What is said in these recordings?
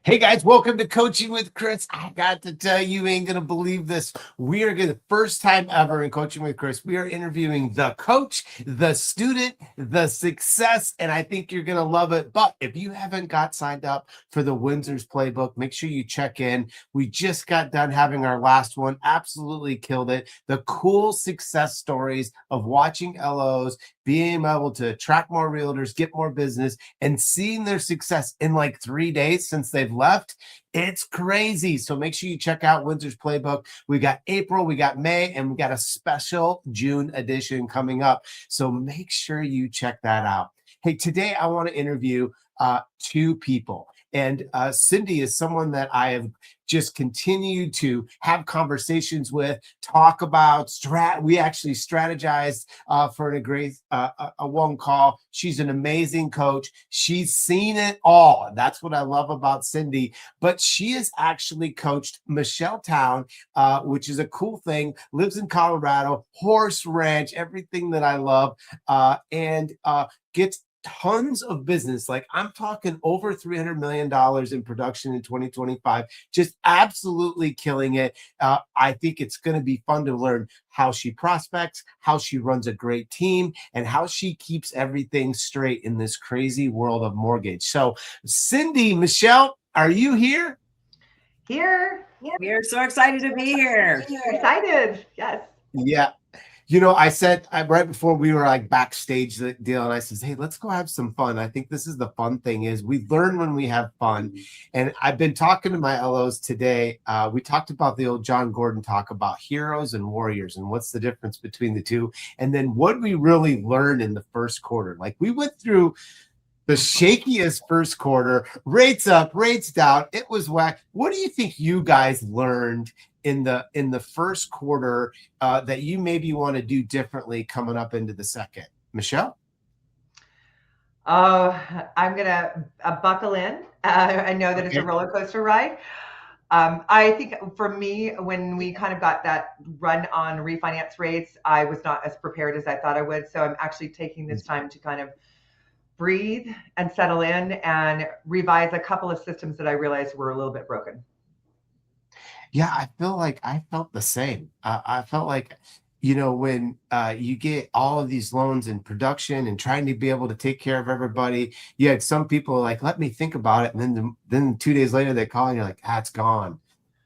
Hey guys, welcome to Coaching with Chris. I got to tell you, you ain't gonna believe this. We are the first time ever in Coaching with Chris. We are interviewing the coach, the student, the success, and I think you're gonna love it. But if you haven't got signed up for the Windsor's Playbook, make sure you check in. We just got done having our last one. Absolutely killed it. The cool success stories of watching LOs being able to attract more realtors, get more business, and seeing their success in like 3 days since they've left. It's crazy. So make sure you check out Windsor's Playbook. We got April, we got May, and we got a special June edition coming up. So make sure you check that out. Hey, today I want to interview two people. And Cindy is someone that I have just continued to have conversations with, talk about. We actually strategized for a one call. She's an amazing coach. She's seen it all. That's what I love about Cindy. But she has actually coached Michele Town, which is a cool thing. Lives in Colorado, horse ranch, everything that I love, and gets tons of business. Like I'm talking over $300 million in production in 2025, just absolutely killing it. I think it's going to be fun to learn how she prospects, how she runs a great team, and how she keeps everything straight in this crazy world of mortgage. So Cindy, Michele, are you here? Here. We are so excited to be here. Excited. Yes. Yeah. You know, I said right before we were like backstage the deal, and I says, hey, let's go have some fun. I think this is the fun thing is we learn when we have fun. And I've been talking to my LOs today. We talked about the old John Gordon talk about heroes and warriors and what's the difference between the two. And then what we really learned in the first quarter. Like we went through the shakiest first quarter, rates up, rates down. It was whack. What do you think you guys learned in the first quarter that you maybe want to do differently coming up into the second? Michele? Oh, I'm going to buckle in. I know that it's a roller coaster ride. I think for me, when we kind of got that run on refinance rates, I was not as prepared as I thought I would. So I'm actually taking this time to kind of breathe and settle in and revise a couple of systems that I realized were a little bit broken. Yeah, I feel like I felt the same. I felt like, you know, when you get all of these loans in production and trying to be able to take care of everybody, you had some people like, let me think about it. And then 2 days later, they call and you're like, it's gone.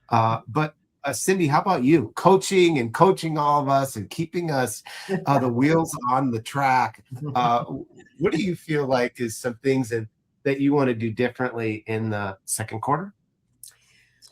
But Cindy, how about you? Coaching all of us and keeping us the wheels on the track. What do you feel like is some things that you want to do differently in the second quarter?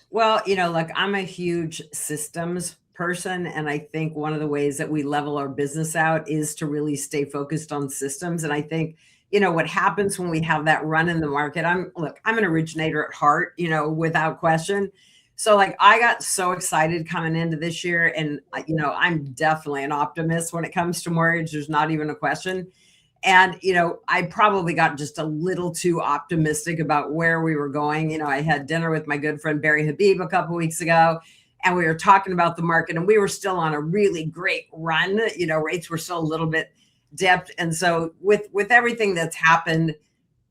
Well, you know, look, I'm a huge systems person. And I think one of the ways that we level our business out is to really stay focused on systems. And I think, you know, what happens when we have that run in the market, I'm an originator at heart, you know, without question. So like I got so excited coming into this year and, you know, I'm definitely an optimist when it comes to mortgage. There's not even a question. And, you know, I probably got just a little too optimistic about where we were going. You know, I had dinner with my good friend Barry Habib a couple of weeks ago, and we were talking about the market, and we were still on a really great run. You know, rates were still a little bit dipped. And so with everything that's happened,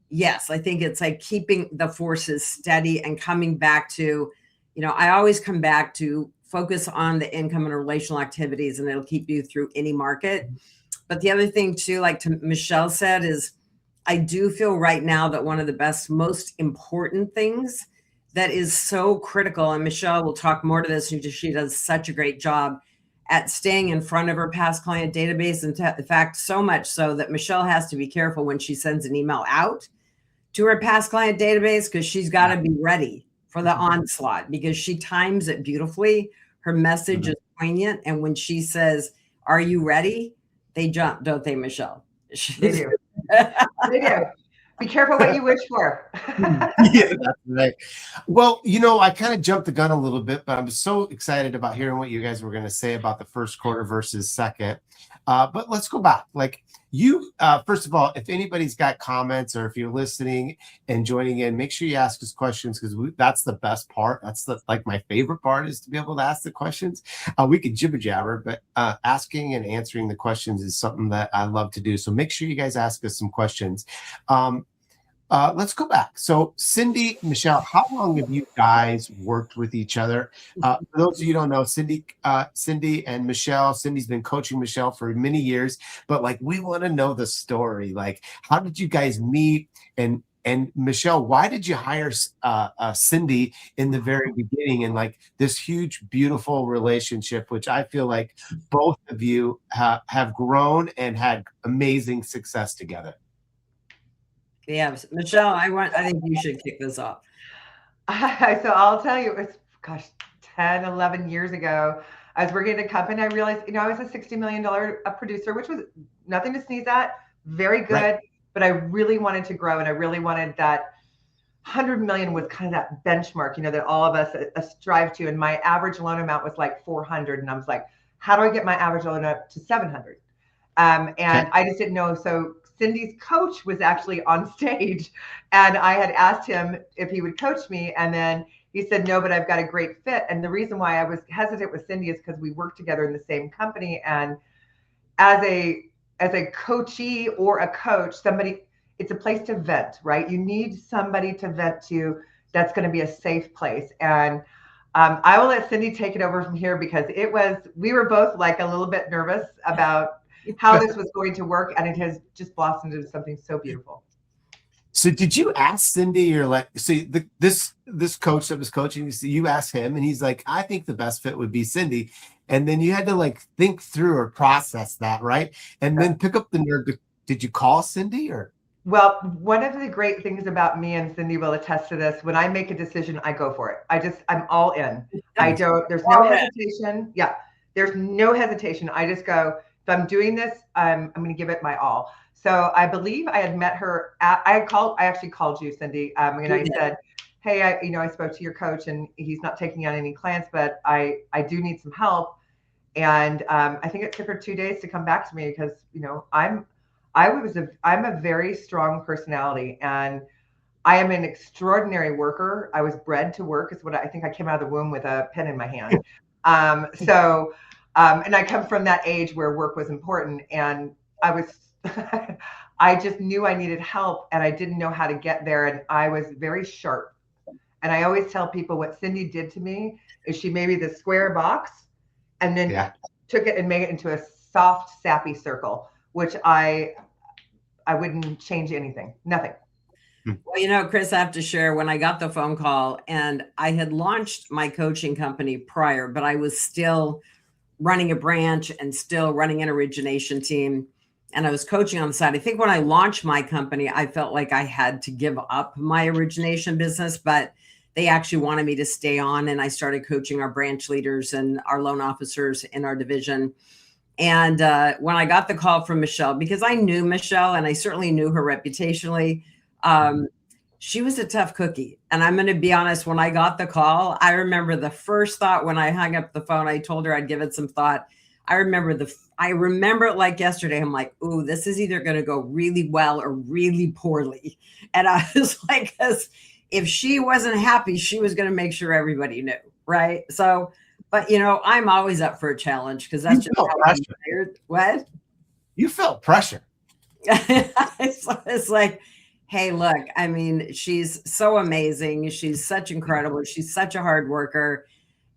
yes, I think it's like keeping the forces steady and coming back to, you know, I always come back to focus on the income and relational activities, and it'll keep you through any market. But the other thing too, like Michele said, is I do feel right now that one of the most important things that is so critical, and Michele will talk more to this, she does such a great job at staying in front of her past client database. And in fact, so much so that Michele has to be careful when she sends an email out to her past client database, because she's got to be ready for the onslaught, because she times it beautifully. Her message is poignant. And when she says, "Are you ready?" they jump, don't they, Michele? They do. They do. Be careful what you wish for. Yeah, that's right. Well, you know, I kind of jumped the gun a little bit, but I'm so excited about hearing what you guys were going to say about the first quarter versus second. But let's go back. Like you, first of all, if anybody's got comments or if you're listening and joining in, make sure you ask us questions, because that's the best part. That's like my favorite part, is to be able to ask the questions. We could jibber jabber, but asking and answering the questions is something that I love to do. So make sure you guys ask us some questions. let's go back. So Cindy, Michele, how long have you guys worked with each other? For those of you who don't know, Cindy and Michele, Cindy's been coaching Michele for many years, but like, we want to know the story. Like, how did you guys meet? And Michele, why did you hire Cindy in the very beginning, and like this huge, beautiful relationship, which I feel like both of you have grown and had amazing success together? Yeah, Michele, I think you should kick this off. So I'll tell you, it was, gosh, 10, 11 years ago. I was working at a company. I realized, I was a $60 million producer, which was nothing to sneeze at, very good. Right. But I really wanted to grow, and I really wanted that 100 million was kind of that benchmark, that all of us strive to. And my average loan amount was like 400. And I was like, how do I get my average loan up to 700? And okay. I just didn't know. So Cindy's coach was actually on stage, and I had asked him if he would coach me. And then he said, no, but I've got a great fit. And the reason why I was hesitant with Cindy is because we worked together in the same company. And as a coachee or a coach, it's a place to vent, right? You need somebody to vent to that's going to be a safe place. And I will let Cindy take it over from here, because we were both like a little bit nervous about how this was going to work, and it has just blossomed into something so beautiful. So did you ask Cindy, or like, see, this coach that was coaching, you asked him, and he's like, I think the best fit would be Cindy. And then you had to like think through or process that, right? And then pick up the nerve. Did you call Cindy, or? Well, one of the great things about me, and Cindy will attest to this, when I make a decision, I go for it. I'm all in. There's no hesitation. Yeah, there's no hesitation. I just go, if I'm doing this, I'm going to give it my all. So I believe I had met her. I actually called you, Cindy, and I said, hey, I spoke to your coach, and he's not taking on any clients, but I do need some help. And I think it took her 2 days to come back to me, because I'm a very strong personality, and I am an extraordinary worker. I was bred to work, is what I think. I came out of the womb with a pen in my hand. And I come from that age where work was important, and I just knew I needed help, and I didn't know how to get there. And I was very sharp. And I always tell people, what Cindy did to me is she made me the square box, and then took it and made it into a soft, sappy circle, which I wouldn't change anything, nothing. Well, Chris, I have to share, when I got the phone call, and I had launched my coaching company prior, but I was still running a branch and still running an origination team. And I was coaching on the side. I think when I launched my company, I felt like I had to give up my origination business, but they actually wanted me to stay on. And I started coaching our branch leaders and our loan officers in our division. And when I got the call from Michele, because I knew Michele and I certainly knew her reputationally, she was a tough cookie. And I'm going to be honest, when I got the call, I remember the first thought when I hung up the phone, I told her I'd give it some thought. I remember it like yesterday. I'm like, ooh, this is either going to go really well or really poorly. And I was like, because if she wasn't happy, she was going to make sure everybody knew. Right. So, but I'm always up for a challenge, because that's just how I'm wired. What? You felt pressure. It's like, hey, look, I mean, she's so amazing. She's such incredible. She's such a hard worker.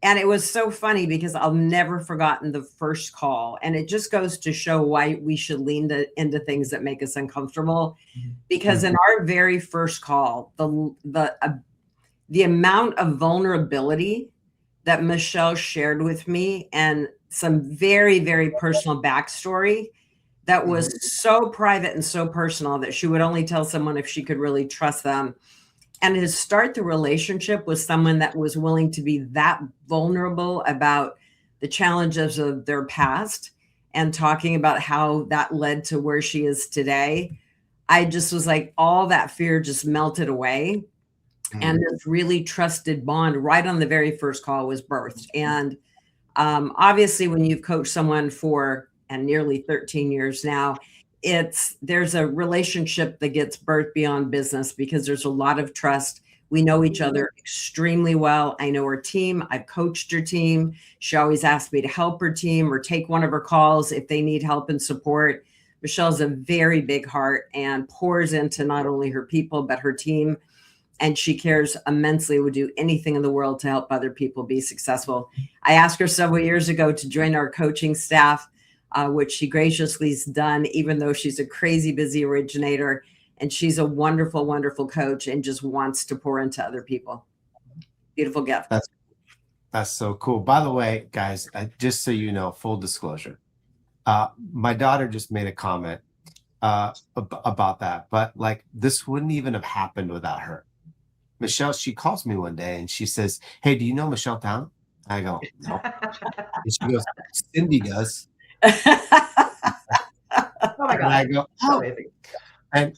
And it was so funny, because I'll never forgotten the first call. And it just goes to show why we should lean into things that make us uncomfortable. Because in our very first call, the amount of vulnerability that Michele shared with me, and some very, very personal backstory that was so private and so personal that she would only tell someone if she could really trust them. And to start the relationship with someone that was willing to be that vulnerable about the challenges of their past and talking about how that led to where she is today, I just was like, all that fear just melted away. And this really trusted bond right on the very first call was birthed. And obviously, when you've coached someone for nearly 13 years now, there's a relationship that gets birthed beyond business, because there's a lot of trust. We know each other extremely well. I know her team. I've coached her team. She always asks me to help her team or take one of her calls if they need help and support. Michelle's a very big heart and pours into not only her people, but her team. And she cares immensely, would do anything in the world to help other people be successful. I asked her several years ago to join our coaching staff, which she graciously has done, even though she's a crazy busy originator. And she's a wonderful, wonderful coach and just wants to pour into other people. Beautiful gift. That's so cool. By the way, guys, just so you know, full disclosure, my daughter just made a comment about that, but like this wouldn't even have happened without her. Michele, she calls me one day and she says, "Hey, do you know Michele Town?" I go, "No." And she goes, "Cindy does." Oh my And God. I go, "Oh." Amazing.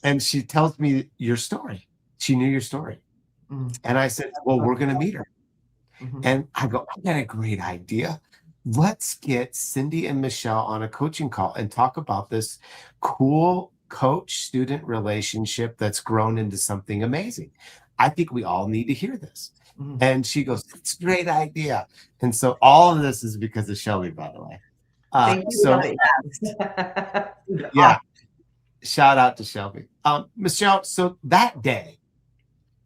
And she tells me your story. She knew your story. And I said, "Well, we're going to meet her." And I go, "I got a great idea. Let's get Cindy and Michele on a coaching call and talk about this cool coach-student relationship that's grown into something amazing. I think we all need to hear this." And she goes, "It's a great idea." And so all of this is because of Shelby, by the way. Thank you, Shelby. Yeah. Shout out to Shelby. Michele, so that day,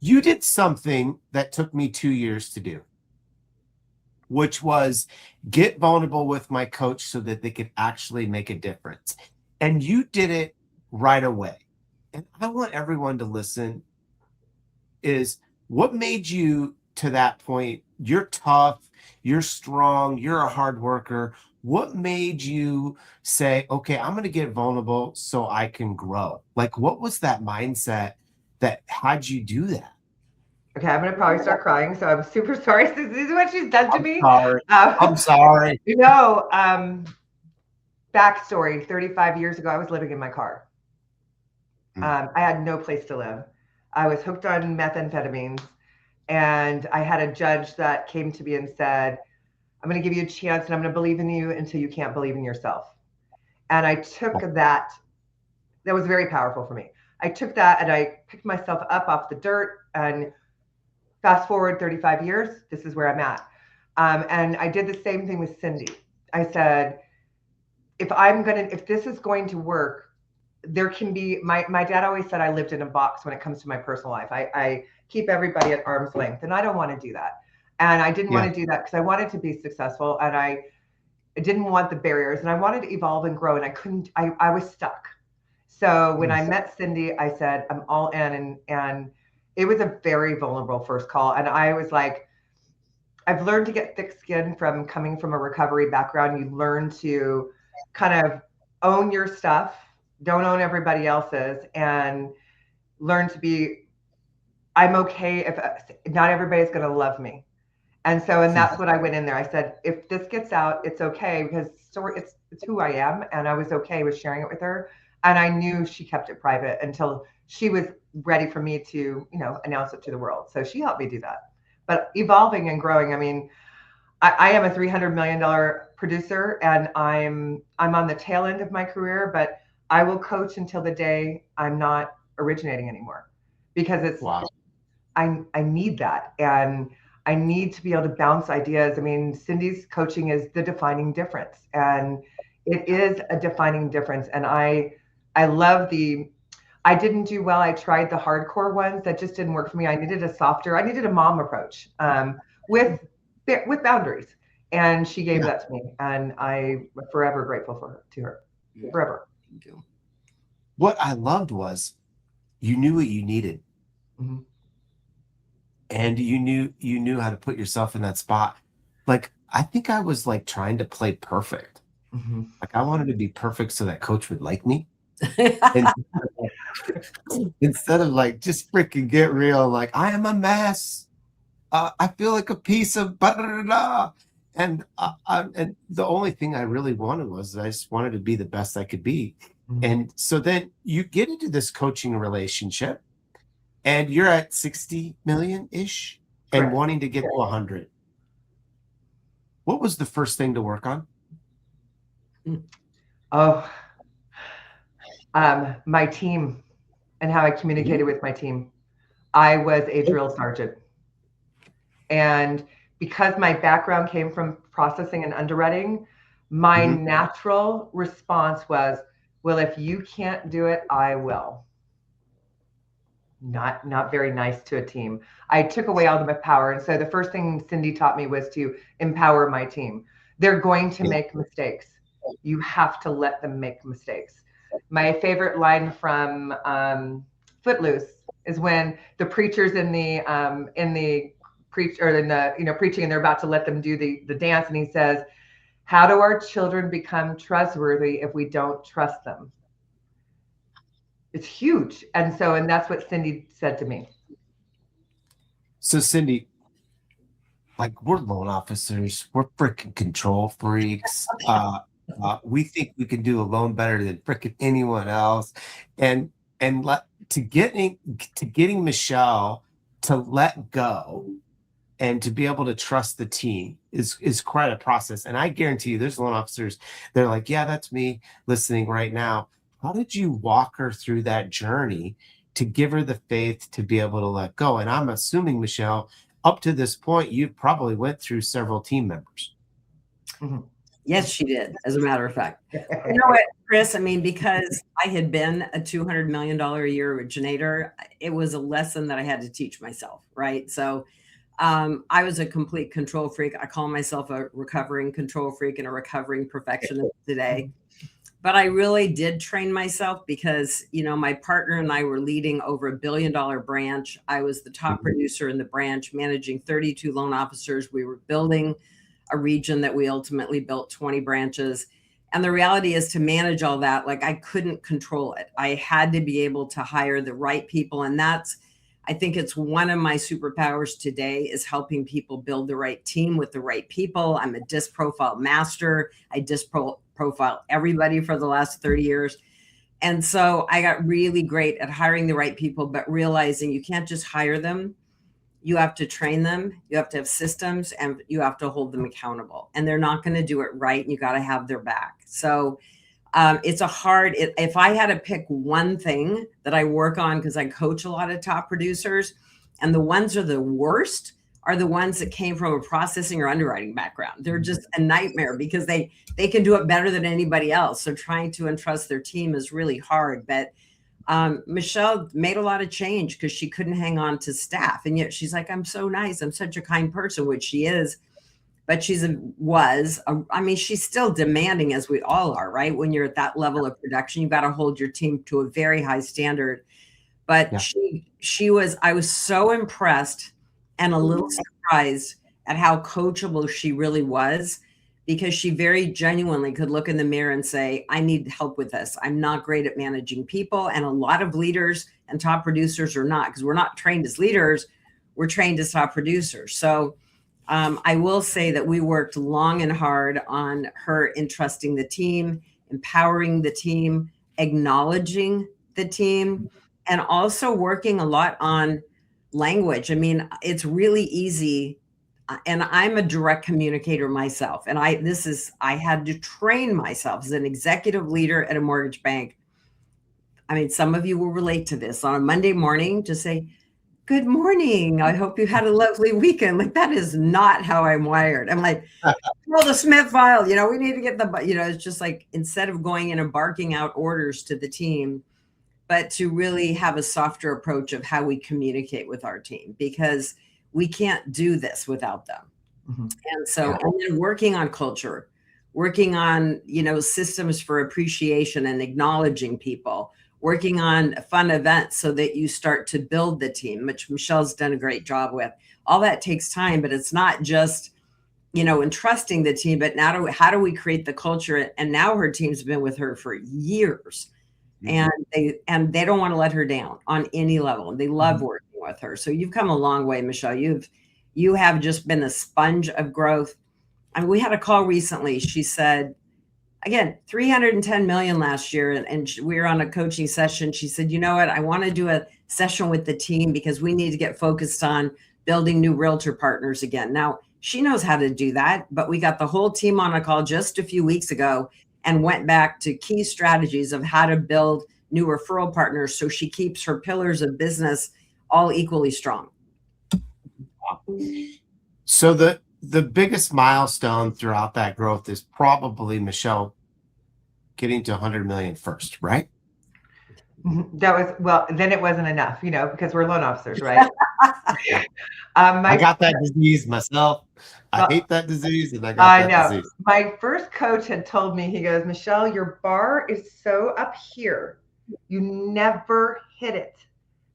you did something that took me 2 years to do, which was get vulnerable with my coach so that they could actually make a difference. And you did it right away. And I want everyone to listen is what made you to that point? You're tough, you're strong, you're a hard worker. What made you say, okay, I'm going to get vulnerable so I can grow? Like, what was that mindset that had you do that? Okay, I'm going to probably start crying. So I'm super sorry. This is what she's done to me. Sorry. I'm sorry. You know, backstory, 35 years ago, I was living in my car. I had no place to live. I was hooked on methamphetamines. And I had a judge that came to me and said, "I'm going to give you a chance and I'm going to believe in you until you can't believe in yourself." And I took that. That was very powerful for me. I took that and I picked myself up off the dirt, and fast forward 35 years, this is where I'm at. And I did the same thing with Cindy. I said, if this is going to work, there can be, my dad always said I lived in a box when it comes to my personal life. I keep everybody at arm's length, and I don't want to do that. And I didn't want to do that because I wanted to be successful, and I didn't want the barriers, and I wanted to evolve and grow, and I couldn't, I was stuck. So when I met Cindy, I said, I'm all in, and it was a very vulnerable first call. And I was like, I've learned to get thick skin from coming from a recovery background. You learn to kind of own your stuff, don't own everybody else's, and learn to be, I'm okay if not everybody's going to love me. And that's what I went in there. I said, if this gets out, it's okay, because it's who I am. And I was okay with sharing it with her. And I knew she kept it private until she was ready for me to, announce it to the world. So she helped me do that. But evolving and growing, I mean, I am a $300 million producer, and I'm on the tail end of my career, but I will coach until the day I'm not originating anymore, because it's, I need that. And I need to be able to bounce ideas. I mean, Cindy's coaching is the defining difference, and it is a defining difference. And I love I didn't do well. I tried the hardcore ones that just didn't work for me. I needed a mom approach with boundaries. And she gave that to me. And I'm forever grateful to her. Forever. Thank you. What I loved was you knew what you needed. And you knew how to put yourself in that spot. Like, I think I was like trying to play perfect. Like, I wanted to be perfect so that coach would like me. And instead of like just freaking get real, like, I am a mess. I feel like a piece of blah. And the only thing I really wanted was I just wanted to be the best I could be. And so then you get into this coaching relationship, and you're at 60 million-ish and wanting to get to 100. What was the first thing to work on? My team and how I communicated with my team. I was a drill sergeant. And because my background came from processing and underwriting, my natural response was, well, if you can't do it, I will. Not very nice to a team. I took away all the power. And so the first thing Cindy taught me was to empower my team. They're going to make mistakes. You have to let them make mistakes. My favorite line from Footloose is when the preacher's in the preaching, and they're about to let them do the dance, and he says, "How do our children become trustworthy if we don't trust them?" It's huge. And that's what Cindy said to me. So Cindy, like, we're loan officers, we're freaking control freaks. We think we can do a loan better than freaking anyone else. And getting Michele to let go and to be able to trust the team is quite a process. And I guarantee you there's loan officers, they're like, yeah, that's me listening right now. How did you walk her through that journey to give her the faith to be able to let go? And I'm assuming, Michele, up to this point, you probably went through several team members. Mm-hmm. Yes, she did, as a matter of fact. You know what, Chris? I mean, because I had been a $200 million a year originator, it was a lesson that I had to teach myself, right? So I was a complete control freak. I call myself a recovering control freak and a recovering perfectionist today. But I really did train myself because, you know, my partner and I were leading over $1 billion branch. I was the top producer in the branch, managing 32 loan officers. We were building a region that we ultimately built 20 branches. And the reality is, to manage all that, like, I couldn't control it. I had to be able to hire the right people. And I think it's one of my superpowers today, is helping people build the right team with the right people. I'm a disc profile master. I disc profile everybody for the last 30 years. And so I got really great at hiring the right people, but realizing you can't just hire them. You have to train them. You have to have systems, and you have to hold them accountable. And they're not going to do it right. And you got to have their back. So it's if I had to pick one thing that I work on, because I coach a lot of top producers, and the ones are the worst are the ones that came from a processing or underwriting background. They're just a nightmare because they can do it better than anybody else. So trying to entrust their team is really hard. But Michele made a lot of change because she couldn't hang on to staff. And yet she's like, I'm so nice. I'm such a kind person, which she is. But she's still demanding, as we all are, right? When you're at that level of production, you've got to hold your team to a very high standard. But yeah. I was so impressed and a little surprised at how coachable she really was, because she very genuinely could look in the mirror and say, I need help with this. I'm not great at managing people. And a lot of leaders and top producers are not, because we're not trained as leaders. We're trained as top producers. So I will say that we worked long and hard on her entrusting the team, empowering the team, acknowledging the team, and also working a lot on language. I mean, it's really easy. And I'm a direct communicator myself. And I had to train myself as an executive leader at a mortgage bank. I mean, some of you will relate to this. On a Monday morning, just say, good morning. I hope you had a lovely weekend. Like, that is not how I'm wired. I'm like, well, the Smith file, we need to get it's just like, instead of going in and barking out orders to the team, but to really have a softer approach of how we communicate with our team, because we can't do this without them. Mm-hmm. And so, and then working on culture, working on, systems for appreciation and acknowledging people, working on fun events so that you start to build the team, which Michele's done a great job with. All that takes time, but it's not just, entrusting the team, but now how do we create the culture? And now her team's been with her for years, mm-hmm. and they don't want to let her down on any level. And they love mm-hmm. working with her. So you've come a long way, Michele. You have just been a sponge of growth. I mean, we had a call recently. She said, again, 310 million last year. And we were on a coaching session. She said, you know what? I want to do a session with the team because we need to get focused on building new realtor partners again. Now, she knows how to do that, but we got the whole team on a call just a few weeks ago and went back to key strategies of how to build new referral partners so she keeps her pillars of business all equally strong. So the biggest milestone throughout that growth is probably, Michele, getting to 100 million first, right? That was, well, then it wasn't enough, because we're loan officers, right? I got that disease myself. I hate that disease, and I got that know. disease. My first coach had told me, he goes, Michele, your bar is so up here. You never hit it.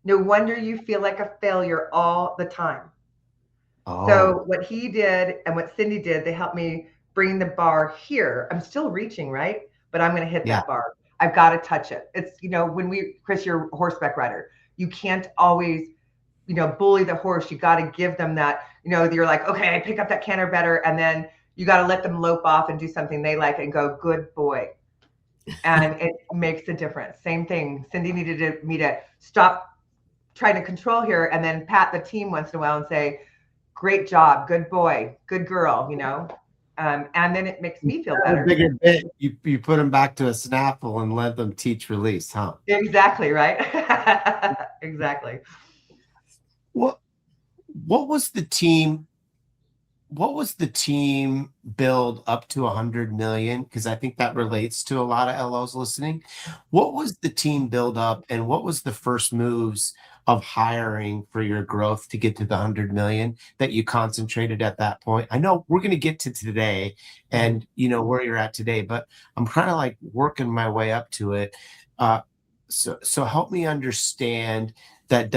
No wonder you feel like a failure all the time. Oh. So what he did and what Cindy did, they helped me bring the bar here. I'm still reaching, right? But I'm going to hit that bar. I've got to touch it. It's, Chris, you're a horseback rider. You can't always, bully the horse. You got to give them that, you're like, okay, I pick up that canter better. And then you got to let them lope off and do something they like and go, good boy. And it makes a difference. Same thing. Cindy needed me to stop trying to control here and then pat the team once in a while and say, great job, good boy, good girl, and then it makes me feel better. Bigger bit, you put them back to a snaffle and let them teach release, huh? Exactly, right? Exactly. What was the team? What was the team build up to 100 million? Because I think that relates to a lot of LOs listening. What was the team build up, and what was the first moves of hiring for your growth to get to the 100 million that you concentrated at that point? I know we're going to get to today and where you're at today, but I'm kind of like working my way up to it. So help me understand that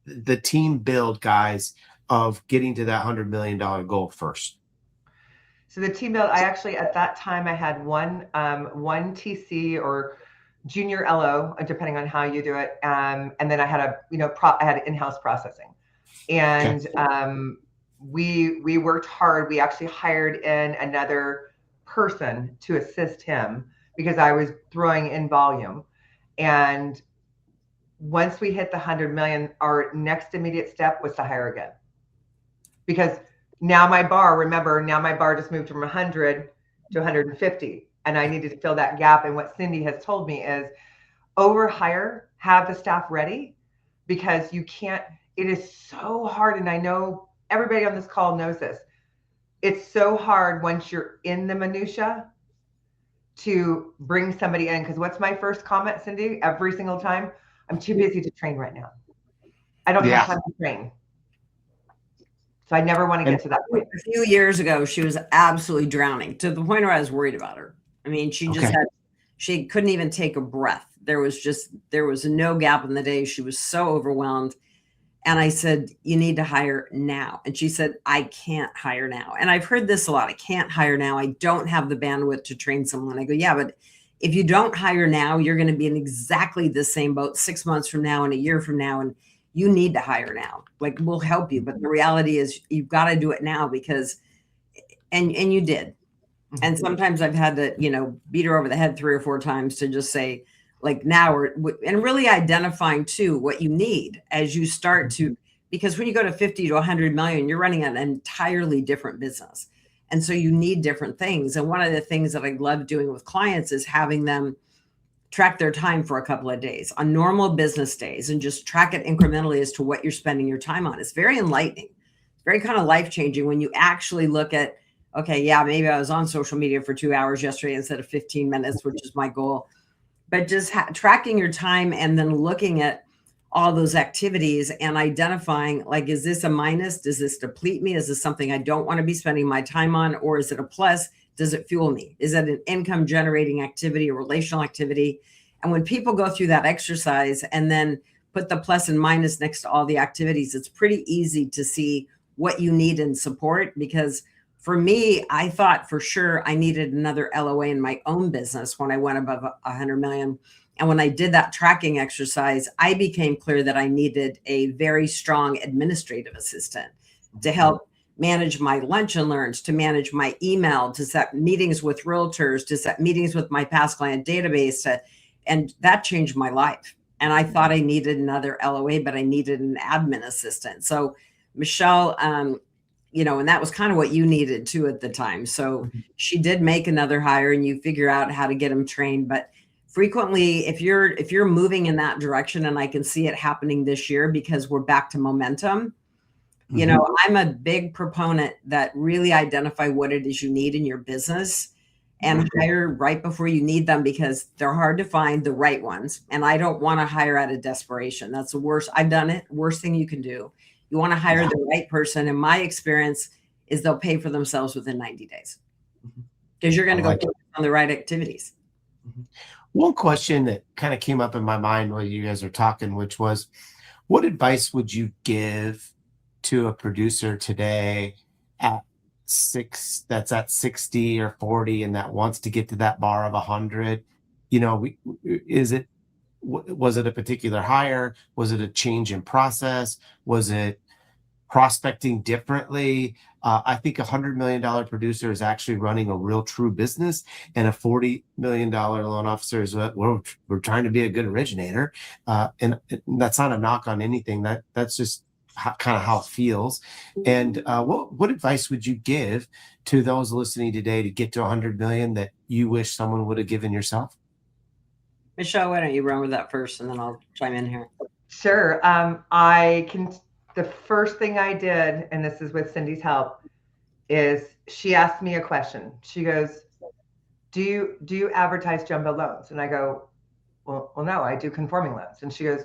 the team build, guys, of getting to that $100 million goal first. So the team build, I actually, at that time, I had one TC or junior LO, depending on how you do it. And then I had I had in-house processing, and we worked hard. We actually hired in another person to assist him because I was throwing in volume. And once we hit the 100 million, our next immediate step was to hire again. Because now my bar just moved from 100 to 150, and I needed to fill that gap. And what Cindy has told me is overhire, have the staff ready, because you can't, it is so hard. And I know everybody on this call knows this. It's so hard once you're in the minutia to bring somebody in. Because what's my first comment, Cindy? Every single time, I'm too busy to train right now. I don't have time to train. So I never want to get to that point. A few years ago, she was absolutely drowning to the point where I was worried about her. I mean, she couldn't even take a breath. There was no gap in the day. She was so overwhelmed. And I said, you need to hire now. And she said, I can't hire now. And I've heard this a lot. I can't hire now. I don't have the bandwidth to train someone. I go, yeah, but if you don't hire now, you're going to be in exactly the same boat 6 months from now and a year from now. And you need to hire now. Like, we'll help you. But the reality is you've got to do it now because, and you did. And sometimes I've had to, beat her over the head 3 or 4 times to just say, like, now, and really identifying too what you need as you start to, because when you go to 50 to 100 million, you're running an entirely different business. And so you need different things. And one of the things that I love doing with clients is having them track their time for a couple of days on normal business days and just track it incrementally as to what you're spending your time on. It's very enlightening. It's very kind of life-changing when you actually look at, okay, yeah, maybe I was on social media for 2 hours yesterday instead of 15 minutes, which is my goal. But just tracking your time and then looking at all those activities and identifying, like, is this a minus? Does this deplete me? Is this something I don't want to be spending my time on? Or is it a plus? Does it fuel me? Is it an income generating activity, a relational activity? And when people go through that exercise and then put the plus and minus next to all the activities, it's pretty easy to see what you need in support. Because for me, I thought for sure I needed another LOA in my own business when I went above 100 million. And when I did that tracking exercise, I became clear that I needed a very strong administrative assistant to help manage my lunch and learns, to manage my email, to set meetings with realtors, to set meetings with my past client database. And that changed my life. And I thought I needed another LOA, but I needed an admin assistant. So Michele, and that was kind of what you needed too at the time. So she did make another hire and you figure out how to get them trained. But frequently, if you're moving in that direction, and I can see it happening this year because we're back to momentum, I'm a big proponent that really identify what it is you need in your business and hire right before you need them, because they're hard to find, the right ones. And I don't want to hire out of desperation. That's the worst. I've done it. Worst thing you can do. You want to hire the right person. And my experience is they'll pay for themselves within 90 days because you're going to go on the right activities. One question that kind of came up in my mind while you guys are talking, which was, what advice would you give to a producer today that's at 60 or 40 and that wants to get to that bar of 100? Was it a particular hire? Was it a change in process? Was it prospecting differently? I think $100 million producer is actually running a real true business, and a $40 million loan officer is we're trying to be a good originator. And that's not a knock on anything. That's just kind of how it feels. And what advice would you give to those listening today to get to 100 million that you wish someone would have given yourself? Michele, why don't you run with that first, and then I'll chime in here. Sure. The first thing I did, and this is with Cindy's help, is she asked me a question. She goes, do you advertise jumbo loans? And I go, well, no, I do conforming loans. And she goes,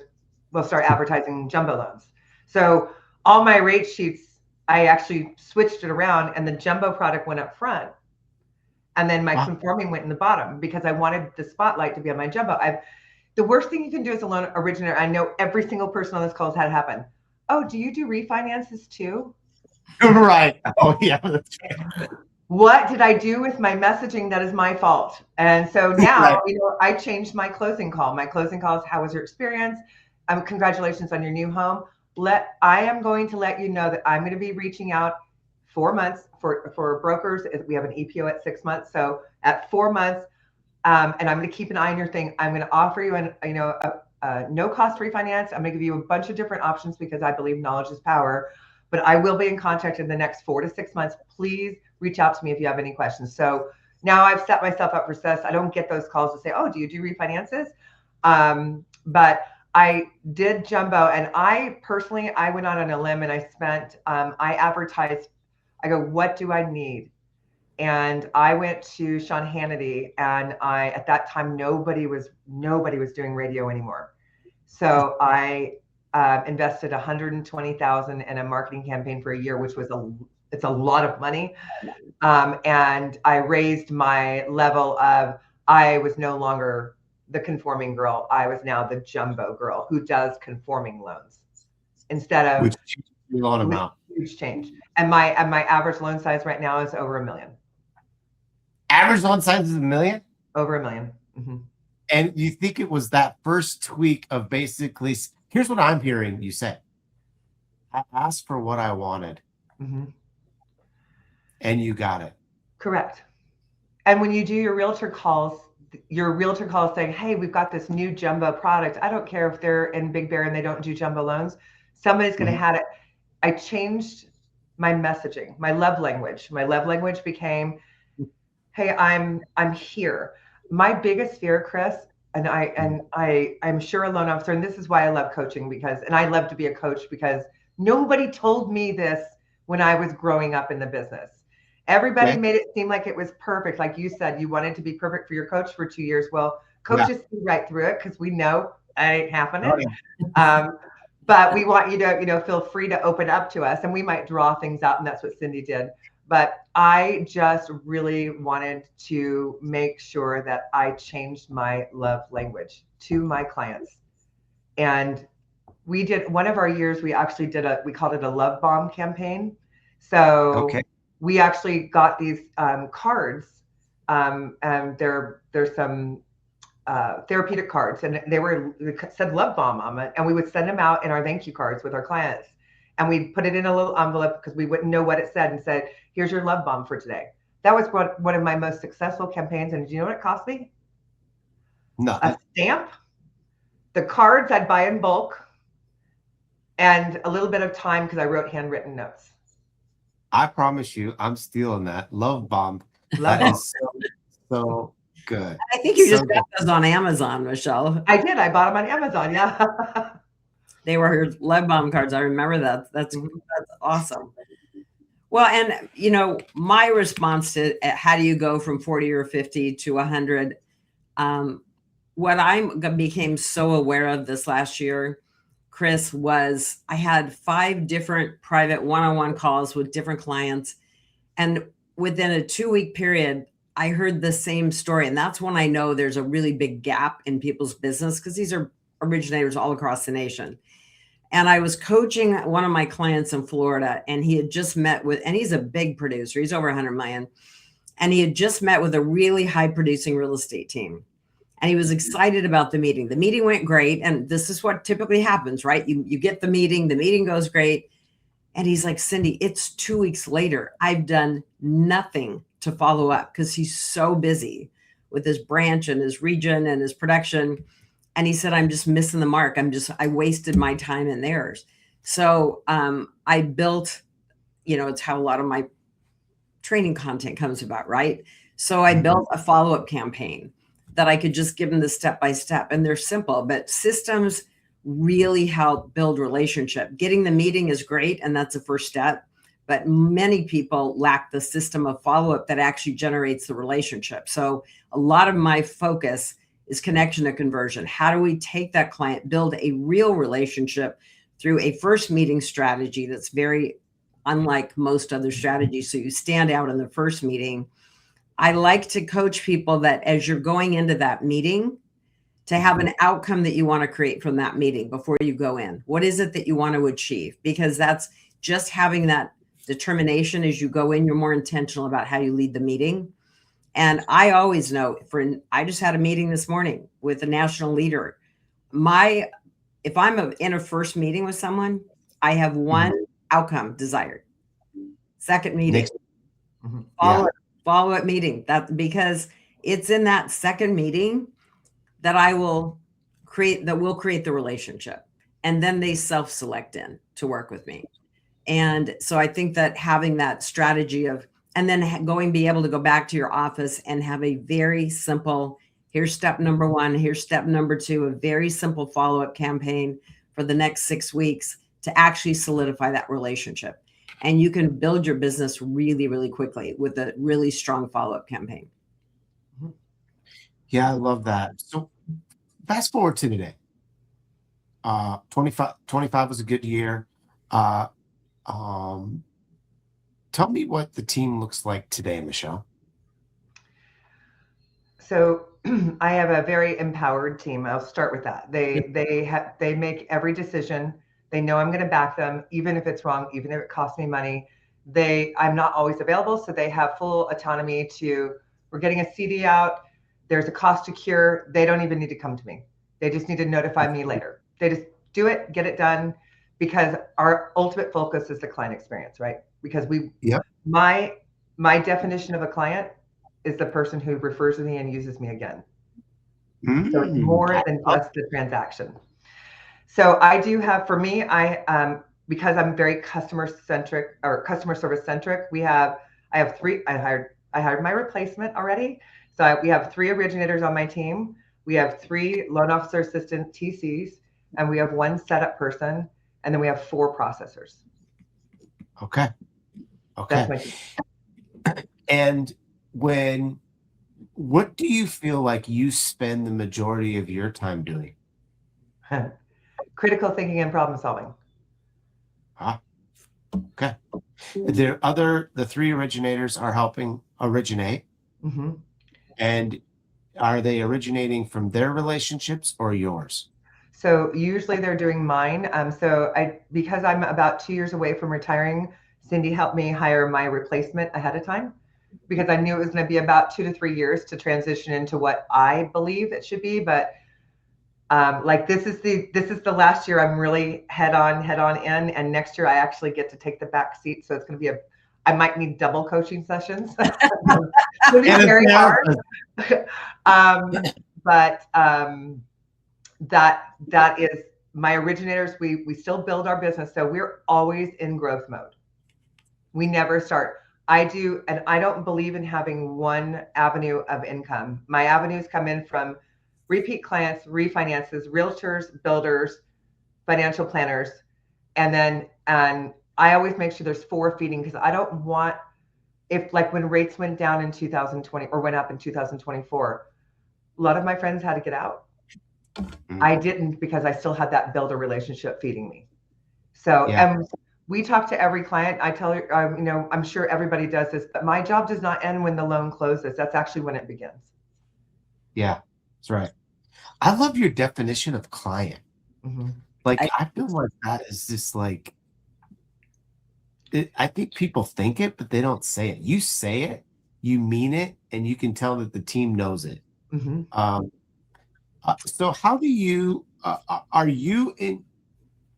well, start advertising jumbo loans. So all my rate sheets, I actually switched it around, and the jumbo product went up front. And then my conforming went in the bottom, because I wanted the spotlight to be on my jumbo. The worst thing you can do as a loan originator, I know every single person on this call has had it happen. Oh, do you do refinances too? Right. Oh, yeah. What did I do with my messaging? That is my fault. And so now, I changed my closing call. My closing call is, how was your experience? Congratulations on your new home. I am going to let you know that I'm going to be reaching out 4 months for brokers. We have an EPO at 6 months. So at 4 months, and I'm going to keep an eye on your thing. I'm going to offer you a no cost refinance. I'm going to give you a bunch of different options, because I believe knowledge is power. But I will be in contact in the next 4 to 6 months. Please reach out to me if you have any questions. So now I've set myself up for success. I don't get those calls to say, oh, do you do refinances? But I did jumbo, and I went out on a limb, and I advertised. I go, what do I need? And I went to Sean Hannity, and at that time, nobody was doing radio anymore. So I invested $120,000 in a marketing campaign for a year, which was it's a lot of money. And I raised my level of, I was no longer the conforming girl. I was now the jumbo girl who does conforming loans instead of huge change. And my average loan size right now is over $1 million. Average loan size is $1 million? Over $1 million. Mm-hmm. And you think it was that first tweak of basically, here's what I'm hearing you say. I asked for what I wanted. Mm-hmm. And you got it. Correct. And when you do your realtor calls saying, hey, we've got this new jumbo product. I don't care if they're in Big Bear and they don't do jumbo loans. Somebody's going to have it. I changed my messaging, my love language. My love language became, hey, I'm here. My biggest fear, Chris, and I'm sure a loan officer, and this is why I love coaching, and I love to be a coach, because nobody told me this when I was growing up in the business. Everybody made it seem like it was perfect. Like you said, you wanted to be perfect for your coach for 2 years. Well, coaches see right through it, because we know it ain't happening. But we want you to, feel free to open up to us, and we might draw things out, and that's what Cindy did. But I just really wanted to make sure that I changed my love language to my clients. And we did one of our years, we actually we called it a love bomb campaign. So we actually got these cards, and there's some therapeutic cards, and they said love bomb on it. And we would send them out in our thank you cards with our clients. And we put it in a little envelope, because we wouldn't know what it said, and said, here's your love bomb for today. That was one of my most successful campaigns. And do you know what it cost me? Nothing. A stamp, the cards I'd buy in bulk, and a little bit of time, because I wrote handwritten notes. I promise you, I'm stealing that. Love bomb. That is so good. I think you just got those on Amazon, Michele. I did. I bought them on Amazon. Yeah. They were her love bomb cards. I remember that. That's awesome. Well, and my response to how do you go from 40 or 50 to 100? What I became so aware of this last year, Chris, was I had 5 different private one-on-one calls with different clients. And within a 2-week period, I heard the same story. And that's when I know there's a really big gap in people's business, because these are originators all across the nation. And I was coaching one of my clients in Florida, and he had just met with, and he's a big producer, he's over 100 million. And he had just met with a really high producing real estate team. And he was excited about the meeting. The meeting went great. And this is what typically happens, right? You get the meeting goes great. And he's like, Cindy, it's 2 weeks later. I've done nothing to follow up, because he's so busy with his branch and his region and his production. And he said, I'm just missing the mark. I wasted my time and theirs. So I built, it's how a lot of my training content comes about, right? So I built a follow-up campaign that I could just give them the step-by-step. And they're simple, but systems really help build relationship. Getting the meeting is great, and that's the first step. But many people lack the system of follow-up that actually generates the relationship. So a lot of my focus is connection to conversion. How do we take that client, build a real relationship through a first meeting strategy that's very unlike most other strategies? So you stand out in the first meeting. I like to coach people that as you're going into that meeting, to have an outcome that you want to create from that meeting before you go in. What is it that you want to achieve? Because that's just having that determination as you go in. You're more intentional about how you lead the meeting. And I always know, I just had a meeting this morning with a national leader. If I'm in a first meeting with someone, I have one outcome desired. Second meeting, follow-up meeting. Because it's in that second meeting that we'll create the relationship. And then they self-select in to work with me. And so I think that having that strategy and then be able to go back to your office and have a very simple, here's step number 1, here's step number 2, a very simple follow-up campaign for the next 6 weeks to actually solidify that relationship. And you can build your business really, really quickly with a really strong follow-up campaign. Yeah, I love that. So fast forward to today. 25 was a good year. Tell me what the team looks like today, Michele. So I have a very empowered team. I'll start with that. They make every decision. They know I'm going to back them, even if it's wrong, even if it costs me money. I'm not always available, so they have full autonomy we're getting a CD out. There's a cost to cure. They don't even need to come to me. They just need to notify me later. They just do it, get it done, because our ultimate focus is the client experience, right? Because my definition of a client is the person who refers to me and uses me again. So it's more than just the transaction. So I do have, for me, because I'm very customer service centric, I have 3, I hired my replacement already. So we have 3 originators on my team. We have 3 loan officer assistant TCs, and we have 1 setup person, and then we have 4 processors. Okay. That's my team. And what do you feel like you spend the majority of your time doing? Critical thinking and problem solving. Okay. The 3 originators are helping originate. Mm-hmm. And are they originating from their relationships or yours? So usually they're doing mine. Because I'm about 2 years away from retiring, Cindy helped me hire my replacement ahead of time, because I knew it was going to be about 2 to 3 years to transition into what I believe it should be. But this is the last year I'm really head on in, and next year I actually get to take the back seat. So it's going to be I might need double coaching sessions. It's going to be very hard. That is my originators. We still build our business, so we're always in growth mode. We never start. I don't believe in having one avenue of income. My avenues come in from repeat clients, refinances, realtors, builders, financial planners, and I always make sure there's forward feeding, because I don't want, if like when rates went down in 2020 or went up in 2024, a lot of my friends had to get out. I didn't, because I still had that builder relationship feeding me. So, we talk to every client. I tell you, I'm sure everybody does this, but my job does not end when the loan closes. That's actually when it begins. Yeah, that's right. I love your definition of client. Like, I feel like that is just like, I think people think it, but they don't say it. You say it, you mean it, and you can tell that the team knows it. So how do you, are you in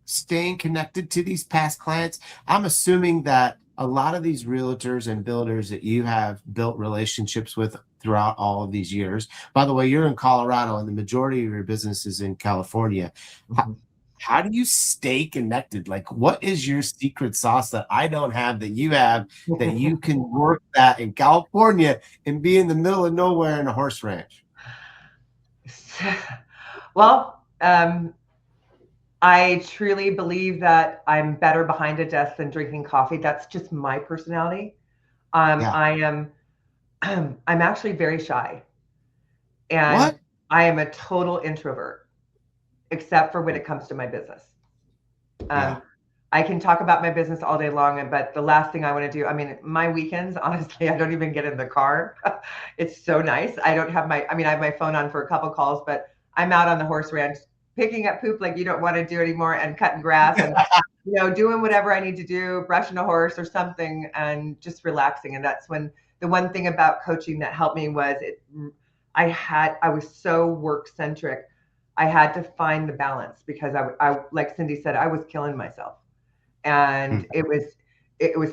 staying connected to these past clients? I'm assuming that a lot of these realtors and builders that you have built relationships with throughout all of these years. By the way, you're in Colorado and the majority of your business is in California. How do you stay connected? Like, what is your secret sauce that I don't have that you have, that you can work that in California and be in the middle of nowhere in a horse ranch? Well, I truly believe that I'm better behind a desk than drinking coffee. That's just my personality. I'm actually very shy, and I am a total introvert, except for when it comes to my business. I can talk about my business all day long, but the last thing I want to do, I mean, my weekends, honestly, I don't even get in the car. It's so nice. I have my phone on for a couple calls, but I'm out on the horse ranch picking up poop like you don't want to do anymore, and cutting grass, and doing whatever I need to do, brushing a horse or something, and just relaxing. And that's when the one thing about coaching that helped me was I was so work centric. I had to find the balance, because I like Cindy said, I was killing myself, and it was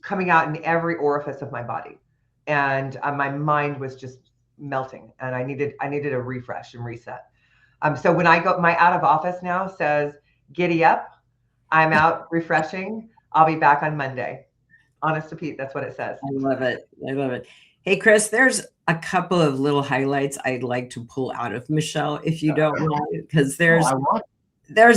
coming out in every orifice of my body, and my mind was just melting, and I needed a refresh and reset. So when I go, my out of office now says, "Giddy up, I'm out refreshing. I'll be back on Monday." Honest to Pete, that's what it says. I love it. I love it. Hey, Chris, there's a couple of little highlights I'd like to pull out of Michele, if you don't mind, because there's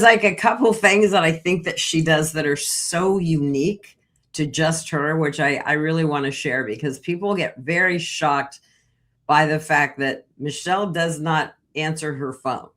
like a couple things that I think that she does that are so unique to just her, which I really want to share, because people get very shocked by the fact that Michele does not answer her phone.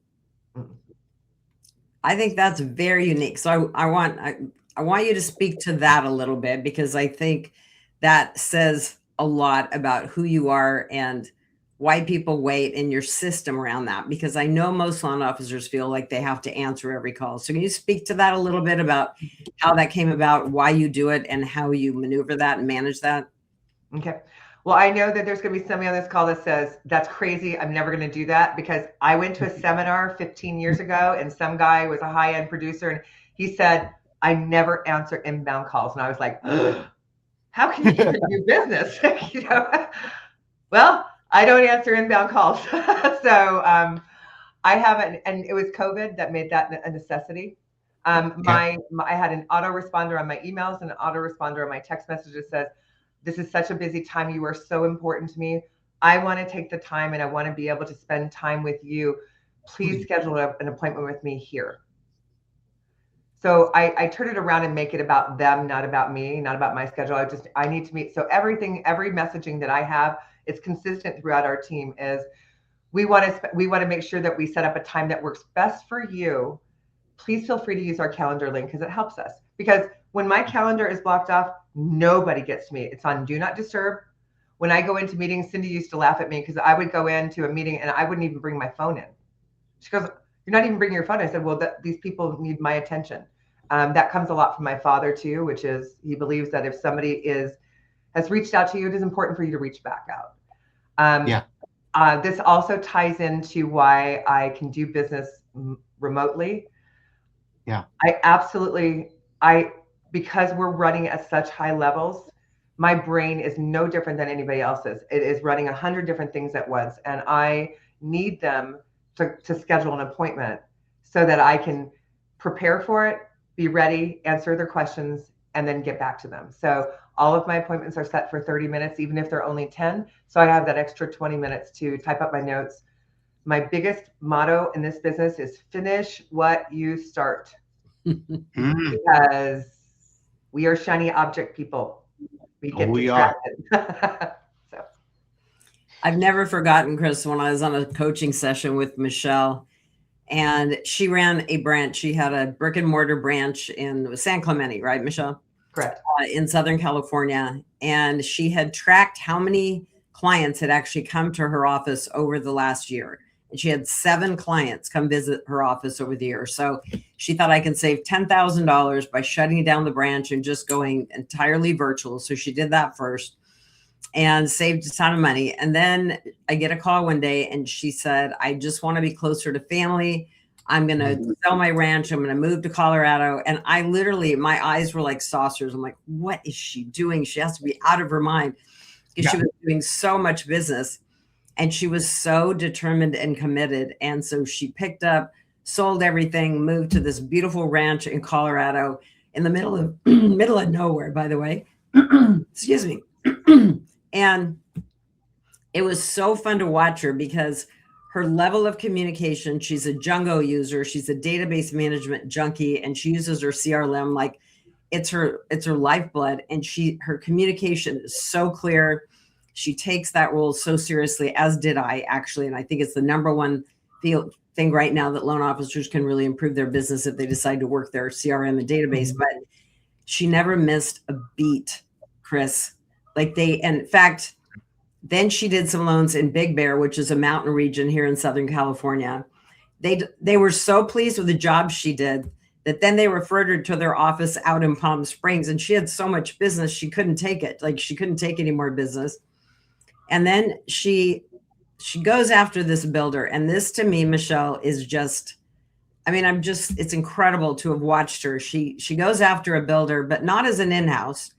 I think that's very unique. So I want you to speak to that a little bit, because I think that says a lot about who you are and why people wait in your system around that, because I know most loan officers feel like they have to answer every call. So can you speak to that a little bit about how that came about, why you do it, and how you maneuver that and manage that? Okay. Well, I know that there's going to be somebody on this call that says, "That's crazy. I'm never going to do that," because I went to a seminar 15 years ago, and some guy was a high-end producer, and he said, "I never answer inbound calls." And I was like, how can you even do business? Well, I don't answer inbound calls. So I haven't, and it was COVID that made that a necessity. I had an autoresponder on my emails and an autoresponder on my text messages that says, "This is such a busy time. You are so important to me. I want to take the time, and I want to be able to spend time with you. Please schedule an appointment with me here." So I turn it around and make it about them, not about me, not about my schedule. I need to meet. So every messaging that I have, it's consistent throughout our team, is we want to make sure that we set up a time that works best for you. Please feel free to use our calendar link, because it helps us. Because when my calendar is blocked off, nobody gets to me. It's on do not disturb. When I go into meetings, Cindy used to laugh at me, because I would go into a meeting and I wouldn't even bring my phone in. She goes, "You're not even bringing your phone." I said, "Well, these people need my attention." That comes a lot from my father too, which is, he believes that if somebody has reached out to you, it is important for you to reach back out. This also ties into why I can do business remotely. Because we're running at such high levels, my brain is no different than anybody else's. It is running 100 different things at once, and I need them to schedule an appointment so that I can prepare for it, be ready, answer their questions, and then get back to them. So all of my appointments are set for 30 minutes, even if they're only 10. So I have that extra 20 minutes to type up my notes. My biggest motto in this business is finish what you start. Because We are shiny object people. We get We are. distracted. So. I've never forgotten, Chris, when I was on a coaching session with Michele, and she ran a branch. She had a brick and mortar branch in San Clemente, right, Michele? Correct. In Southern California. And she had tracked how many clients had actually come to her office over the last year. And she had 7 clients come visit her office over the year. So she thought, I can save $10,000 by shutting down the branch and just going entirely virtual. So she did that first and saved a ton of money. And then I get a call one day and she said, I just want to be closer to family. I'm going to sell my ranch. I'm going to move to Colorado. And I literally, my eyes were like saucers. I'm like, what is she doing? She has to be out of her mind because she was doing so much business and she was so determined and committed. And so she picked up, sold everything, moved to this beautiful ranch in Colorado in the middle of nowhere, by the way. Excuse me. And it was so fun to watch her because her level of communication, she's a Django user, she's a database management junkie, and she uses her CRM like it's her lifeblood. And her communication is so clear. She takes that role so seriously, as did I actually. And I think it's the number one thing right now that loan officers can really improve their business if they decide to work their CRM and database. But she never missed a beat, Chris. And in fact, then she did some loans in Big Bear, which is a mountain region here in Southern California. They were so pleased with the job she did that then they referred her to their office out in Palm Springs. And she had so much business, she couldn't take it. Like she couldn't take any more business. And then she goes after this builder. And this to me, Michele, is just, it's incredible to have watched her. She goes after a builder, but not as an in-house.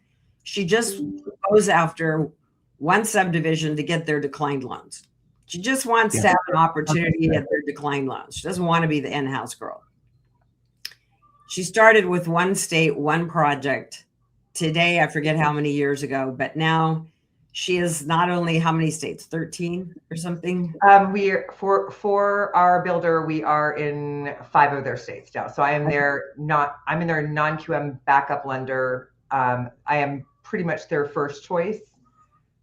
She just goes after one subdivision to get their declined loans. She just wants to have an opportunity to get their declined loans. She doesn't want to be the in-house girl. She started with one state, one project. Today, I forget how many years ago, but now she is not only how many states, 13 or something? For our builder, we are in 5 of their states now. So I'm in their non-QM backup lender. I am pretty much their first choice.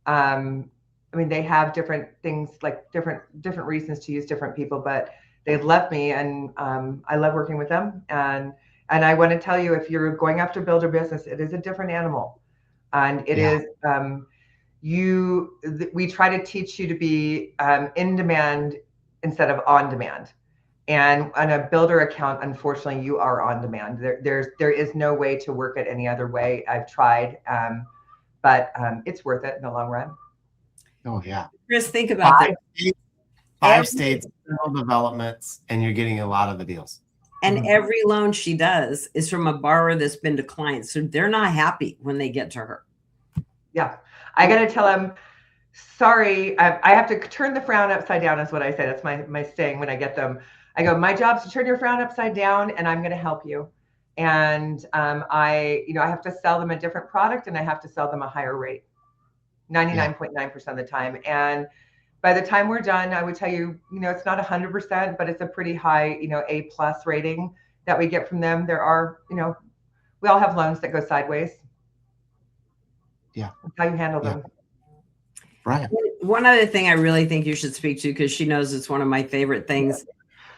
They have different things, like different reasons to use different people, but they've left me, and I love working with them. And I want to tell you, if you're going after builder business, it is a different animal, and it is we try to teach you to be in demand instead of on demand. And on a builder account, unfortunately, you are on demand. There is no way to work it any other way. I've tried. But it's worth it in the long run. Oh, yeah. Chris, think about that. 5 states, developments, and you're getting a lot of the deals. And every loan she does is from a borrower that's been declined. So they're not happy when they get to her. Yeah. I got to tell them, sorry, I have to turn the frown upside down is what I say. That's my saying when I get them. I go, my job's to turn your frown upside down, and I'm going to help you. And I have to sell them a different product, and I have to sell them a higher rate, 99.9% of the time. And by the time we're done, I would tell you, it's not 100%, but it's a pretty high, A+ rating that we get from them. There are, we all have loans that go sideways. Yeah. That's how you handle them. Right. One other thing I really think you should speak to, because she knows it's one of my favorite things.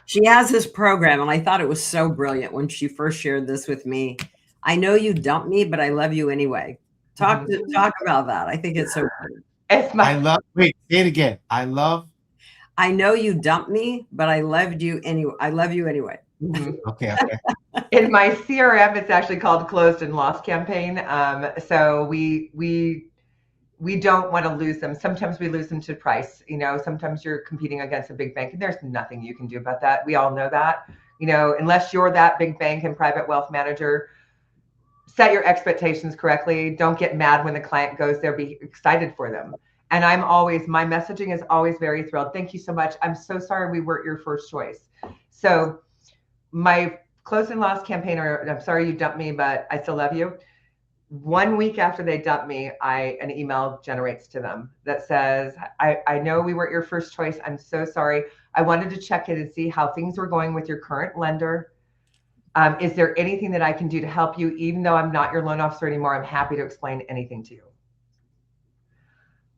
She has this program, and I thought it was so brilliant when she first shared this with me. I know you dumped me, but I love you anyway. Talk about that. I think it's so good. Wait, say it again. I know you dumped me, but I loved you anyway. I love you anyway. Okay. In my CRM, it's actually called Closed and Lost Campaign. So we don't want to lose them. Sometimes we lose them to price. Sometimes you're competing against a big bank, and there's nothing you can do about that. We all know that. Unless you're that big bank and private wealth manager, set your expectations correctly. Don't get mad when the client goes there. Be excited for them. And my messaging is always very thrilled. Thank you so much. I'm so sorry we weren't your first choice. So my Closed and Lost campaign, or I'm sorry you dumped me, but I still love you. 1 week after they dump me, an email generates to them that says, I know we weren't your first choice. I'm so sorry. I wanted to check in and see how things were going with your current lender. Is there anything that I can do to help you? Even though I'm not your loan officer anymore, I'm happy to explain anything to you.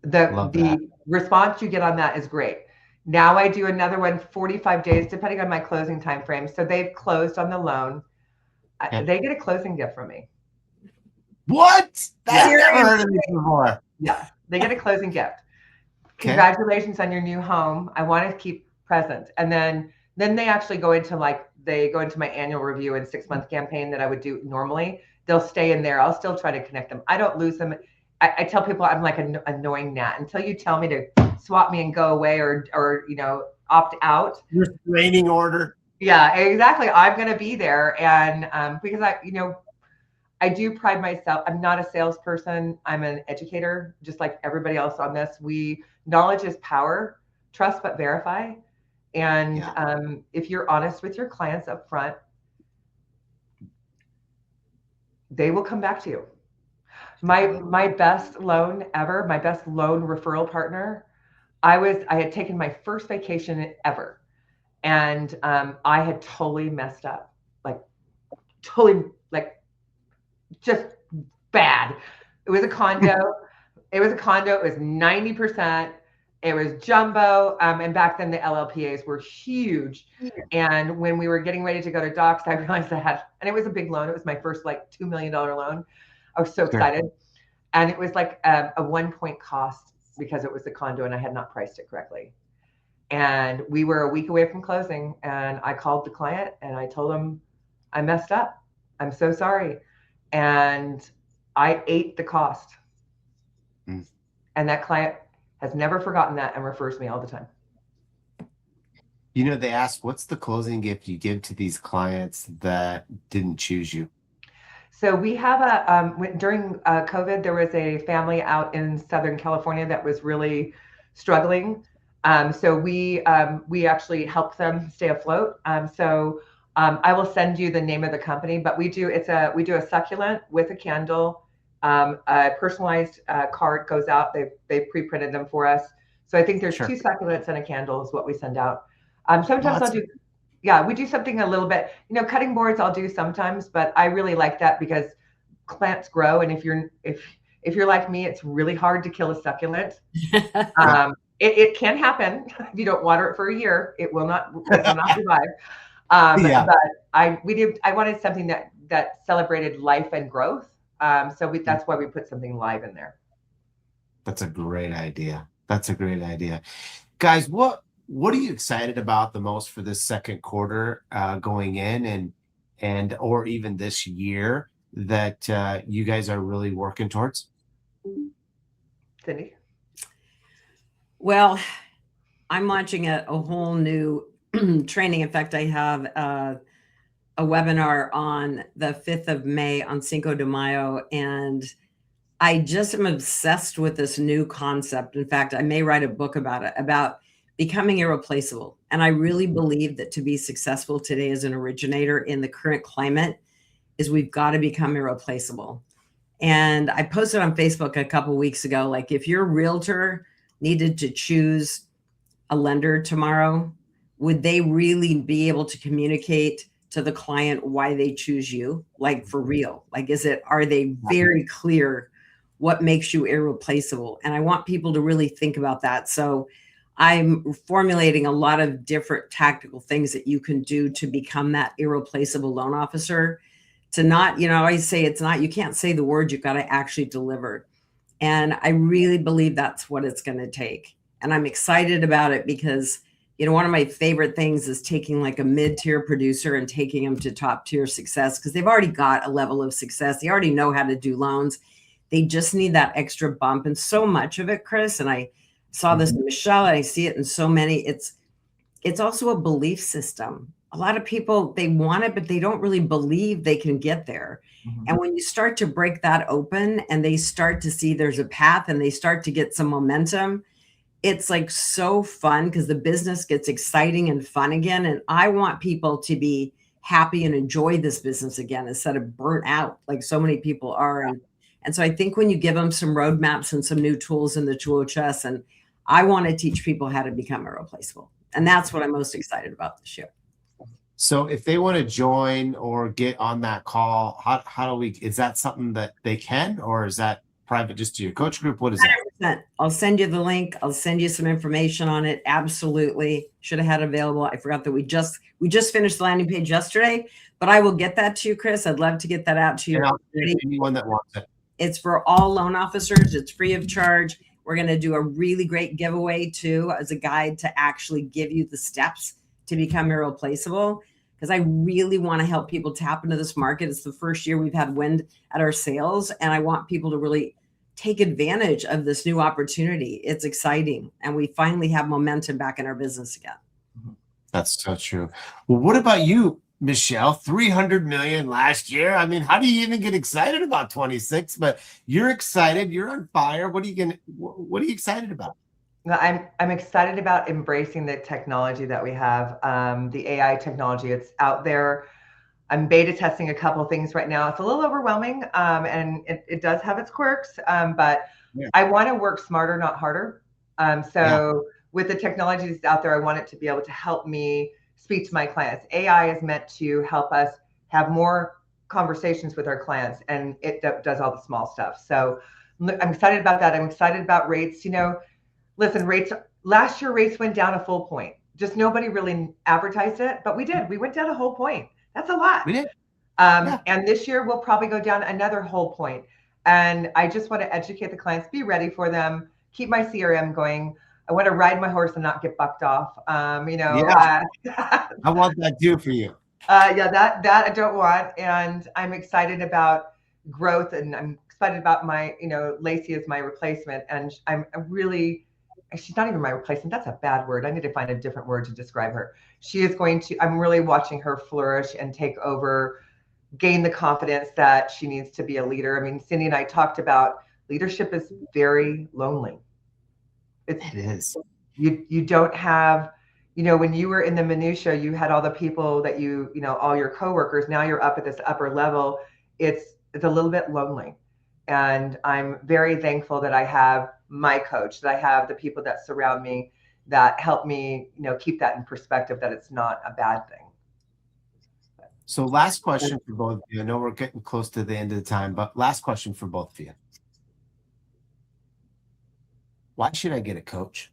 The response you get on that is great. Now I do another one, 45 days, depending on my closing time frame. So they've closed on the loan. They get a closing gift from me. What? I've Yeah. never heard of this before. Yeah, they get a closing gift. Congratulations on your new home. I want to keep present. And then they actually go into my annual review and 6-month campaign that I would do normally. They'll stay in there. I'll still try to connect them. I don't lose them. I tell people I'm like an annoying gnat. Until you tell me to swap me and go away or opt out. Restraining order. Yeah, exactly. I'm going to be there. And because I do pride myself. I'm not a salesperson. I'm an educator, just like everybody else on this. Knowledge is power, trust but verify. And if you're honest with your clients up front, they will come back to you. My best loan ever, my best loan referral partner, I had taken my first vacation ever. And I had totally messed up, just bad. It was a condo. It was 90%. It was jumbo. And back then the LLPAs were huge. And when we were getting ready to go to docs, I realized and it was a big loan. It was my first $2 million loan. I was so excited. And it was like a 1-point cost because it was a condo and I had not priced it correctly. And we were a week away from closing, and I called the client and I told him I messed up. I'm so sorry. And I ate the cost. And that client has never forgotten that and refers me all the time. They ask, what's the closing gift you give to these clients that didn't choose you? So we have during COVID, there was a family out in Southern California that was really struggling. So we actually help them stay afloat. I will send you the name of the company, but we do a succulent with a candle, a personalized card goes out. They've pre-printed them for us. So I think there's 2 succulents and a candle is what we send out. Sometimes I'll do, we do something a little bit, cutting boards I'll do sometimes, but I really like that because plants grow. And if you're like me, it's really hard to kill a succulent. It can happen if you don't water it for a year. It will not survive. But I wanted something that celebrated life and growth. That's why we put something live in there. That's a great idea. Guys, what are you excited about the most for this second quarter going in and or even this year that you guys are really working towards? Cindy? Well, I'm launching a whole new training. In fact, I have a webinar on the 5th of May on Cinco de Mayo, and I just am obsessed with this new concept. In fact, I may write a book about it, about becoming irreplaceable. And I really believe that to be successful today as an originator in the current climate is we've got to become irreplaceable. And I posted on Facebook a couple of weeks ago, if your realtor needed to choose a lender tomorrow, would they really be able to communicate to the client why they choose you? For real? Are they very clear what makes you irreplaceable? And I want people to really think about that. So I'm formulating a lot of different tactical things that you can do to become that irreplaceable loan officer. To not, I say you can't say the word, you've got to actually deliver. And I really believe that's what it's going to take. And I'm excited about it because, one of my favorite things is taking a mid-tier producer and taking them to top tier success because they've already got a level of success. They already know how to do loans. They just need that extra bump. And so much of it, Chris, and I saw this in Michele, and I see it in so many, it's also a belief system. A lot of people, they want it, but they don't really believe they can get there. And when you start to break that open and they start to see there's a path and they start to get some momentum, it's so fun because the business gets exciting and fun again. And I want people to be happy and enjoy this business again instead of burnt out like so many people are. And so I think when you give them some roadmaps and some new tools in the tool chest, and I want to teach people how to become irreplaceable. And that's what I'm most excited about this year. So if they want to join or get on that call, how do we, is that something that they can, or is that private just to your coach group? What is that? 100%. I'll send you the link. I'll send you some information on it. Absolutely. Should have had it available. I forgot that we just finished the landing page yesterday, but I will get that to you, Chris. I'd love to get that out to you. Anyone that wants it. It's for all loan officers. It's free of charge. We're going to do a really great giveaway too, as a guide to actually give you the steps to become irreplaceable, because I really want to help people tap into this market. It's the first year we've had wind at our sails, and I want people to really take advantage of this new opportunity. It's exciting, and we finally have momentum back in our business again. That's so true. Well, what about you, Michele? 300 million last year. I mean, how do you even get excited about 26? But you're excited. You're on fire. What are you excited about? I'm excited about embracing the technology that we have, the AI technology. It's out there. I'm beta testing a couple of things right now. It's a little overwhelming, and it does have its quirks, but yeah. I want to work smarter, not harder. With the technology that's out there, I want it to be able to help me speak to my clients. AI is meant to help us have more conversations with our clients, and it does all the small stuff. So I'm excited about that. I'm excited about rates. Listen, last year rates went down a full point. Just nobody really advertised it, but we did. We went down a whole point. That's a lot. We did. And this year we'll probably go down another whole point. And I just want to educate the clients, be ready for them, keep my CRM going. I want to ride my horse and not get bucked off. I want that too for you. That I don't want. And I'm excited about growth, and I'm excited about my, Lacey is my replacement, and she's not even my replacement. That's a bad word. I need to find a different word to describe her. She is I'm really watching her flourish and take over, gain the confidence that she needs to be a leader. I mean, Cindy and I talked about leadership is very lonely. It is. You don't have, when you were in the minutia, you had all the people that all your coworkers. Now you're up at this upper level. It's a little bit lonely. And I'm very thankful that I have my coach, that I have the people that surround me that help me, keep that in perspective, that it's not a bad thing. So last question for both of you. I know we're getting close to the end of the time, but last question for both of you. Why should I get a coach?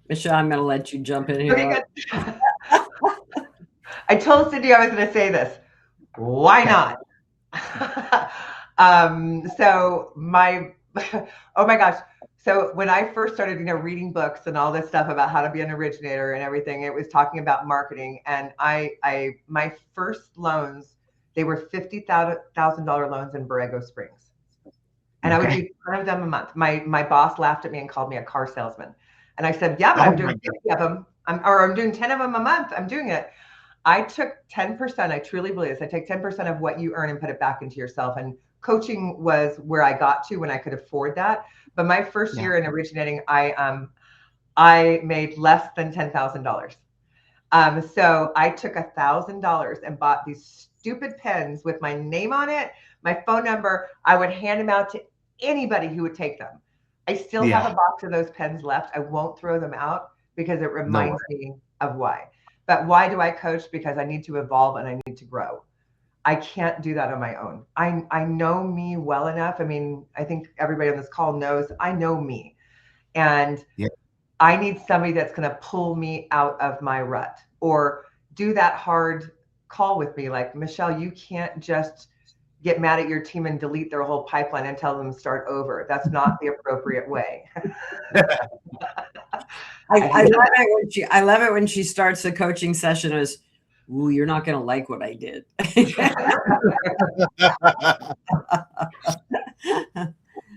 Michele, I'm going to let you jump in here. I told Cindy I was going to say this. Why not? Oh my gosh. So when I first started, reading books and all this stuff about how to be an originator and everything, it was talking about marketing. And my first loans, they were $50,000 loans in Borrego Springs. And I would do 10 of them a month. My boss laughed at me and called me a car salesman. And I said, yeah, but I'm doing 50 of them. I'm doing 10 of them a month. I'm doing it. I took 10%. I truly believe this. I take 10% of what you earn and put it back into yourself. And coaching was where I got to when I could afford that. But my first year in originating, I made less than $10,000. So I took $1,000 and bought these stupid pens with my name on it, my phone number. I would hand them out to anybody who would take them. I still have a box of those pens left. I won't throw them out because it reminds me of why. But why do I coach? Because I need to evolve and I need to grow. I can't do that on my own. I know me well enough. I mean, I think everybody on this call knows I know me. And I need somebody that's going to pull me out of my rut or do that hard call with me. Like, Michele, you can't just get mad at your team and delete their whole pipeline and tell them to start over. That's not the appropriate way. I love it when she starts the coaching session as, ooh, you're not going to like what I did.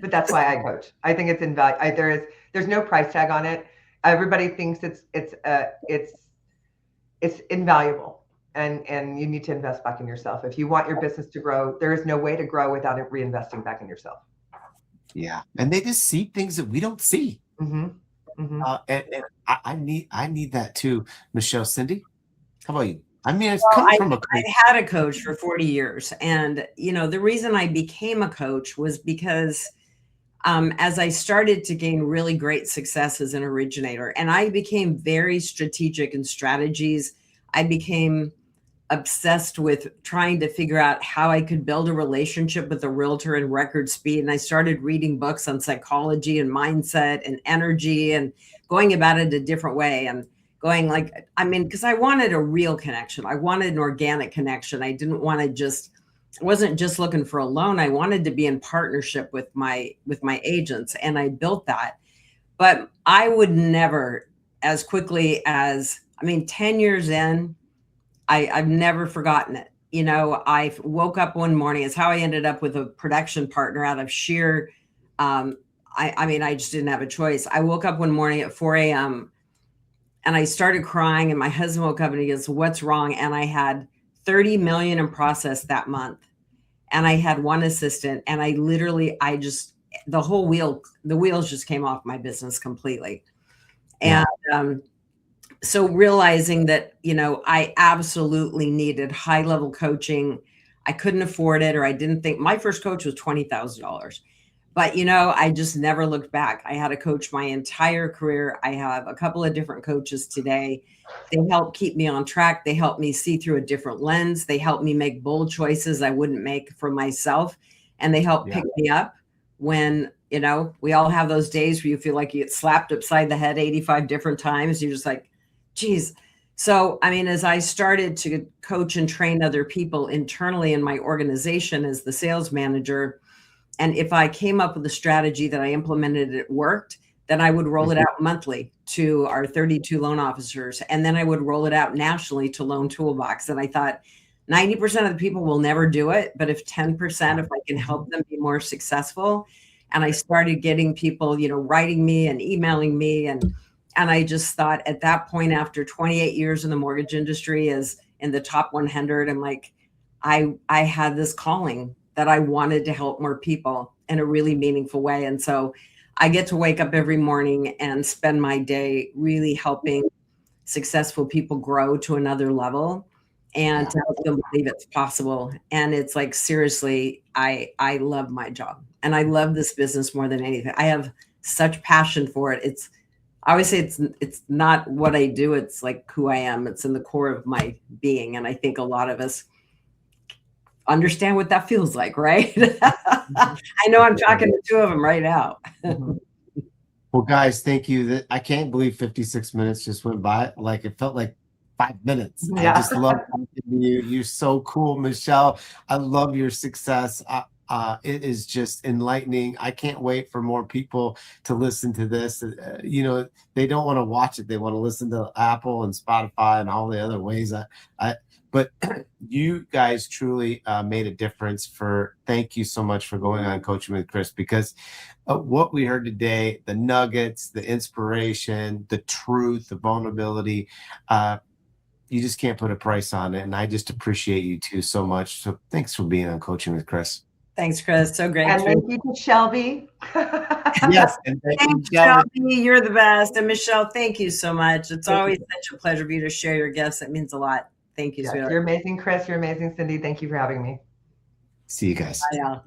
But that's why I coach. I think it's invaluable. There's no price tag on it. Everybody thinks it's invaluable, and you need to invest back in yourself. If you want your business to grow, there is no way to grow without it reinvesting back in yourself. Yeah, and they just see things that we don't see. Mm-hmm. Mm-hmm. And I need that too, Michele. Cindy, how about you? I mean, it's coming from a coach. I've had a coach for 40 years. And, the reason I became a coach was because as I started to gain really great success as an originator, and I became very strategic in strategies. I became obsessed with trying to figure out how I could build a relationship with a realtor in record speed. And I started reading books on psychology and mindset and energy and going about it a different way and going like, I mean, because I wanted a real connection. I wanted an organic connection. I didn't want to just, I wasn't just looking for a loan. I wanted to be in partnership with my agents, and I built that. But I would never, as quickly as, I mean, 10 years in, I've never forgotten it. You know, I woke up one morning. It's how I ended up with a production partner out of sheer, I mean, I just didn't have a choice. I woke up one morning at 4 a.m. and I started crying, and my husband woke up and he goes, "What's wrong?" And I had 30 million in process that month. And I had one assistant, and I literally, the wheels just came off my business completely. Yeah. And, so realizing that, you know, I absolutely needed high level coaching. I couldn't afford it, or I didn't think, my first coach was $20,000. But, you know, I just never looked back. I had a coach my entire career. I have a couple of different coaches today. They help keep me on track. They help me see through a different lens. They help me make bold choices I wouldn't make for myself. And they help pick me up when, you know, we all have those days where you feel like you get slapped upside the head 85 different times. You're just like, geez. So, I mean, as I started to coach and train other people internally in my organization as the sales manager, and if I came up with a strategy that I implemented, it worked, then I would roll it out monthly to our 32 loan officers. And then I would roll it out nationally to Loan Toolbox. And I thought 90% of the people will never do it. But if 10%, if I can help them be more successful. And I started getting people, you know, writing me and emailing me. And I just thought at that point, after 28 years in the mortgage industry as in the top 100, I'm like, I had this calling that I wanted to help more people in a really meaningful way. And so I get to wake up every morning and spend my day really helping successful people grow to another level and to help them believe it's possible. And it's like, seriously, I love my job, and I love this business more than anything. I have such passion for it. I always say it's not what I do. It's like who I am. It's in the core of my being. And I think a lot of us understand what that feels like, right? I know I'm talking to two of them right now. Well, guys, thank you. I can't believe 56 minutes just went by. Like, it felt like 5 minutes. Yeah. I just love talking to you. You're so cool, Michele. I love your success. It is just enlightening. I can't wait for more people to listen to this. You know, they don't want to watch it. They want to listen to Apple and Spotify and all the other ways. But you guys truly made a difference. Thank you so much for going on Coaching with Chris, because what we heard today, the nuggets, the inspiration, the truth, the vulnerability, you just can't put a price on it. And I just appreciate you two so much. So thanks for being on Coaching with Chris. Thanks, Chris. So great. And thank you to Shelby. Yes. And thanks, Shelby. You're the best. And Michele, thank you so much. It's always such a pleasure for you to share your gifts. It means a lot. Thank you, Yes, sweetheart. you're amazing, Chris. You're amazing, Cindy. Thank you for having me. See you guys. Bye, y'all.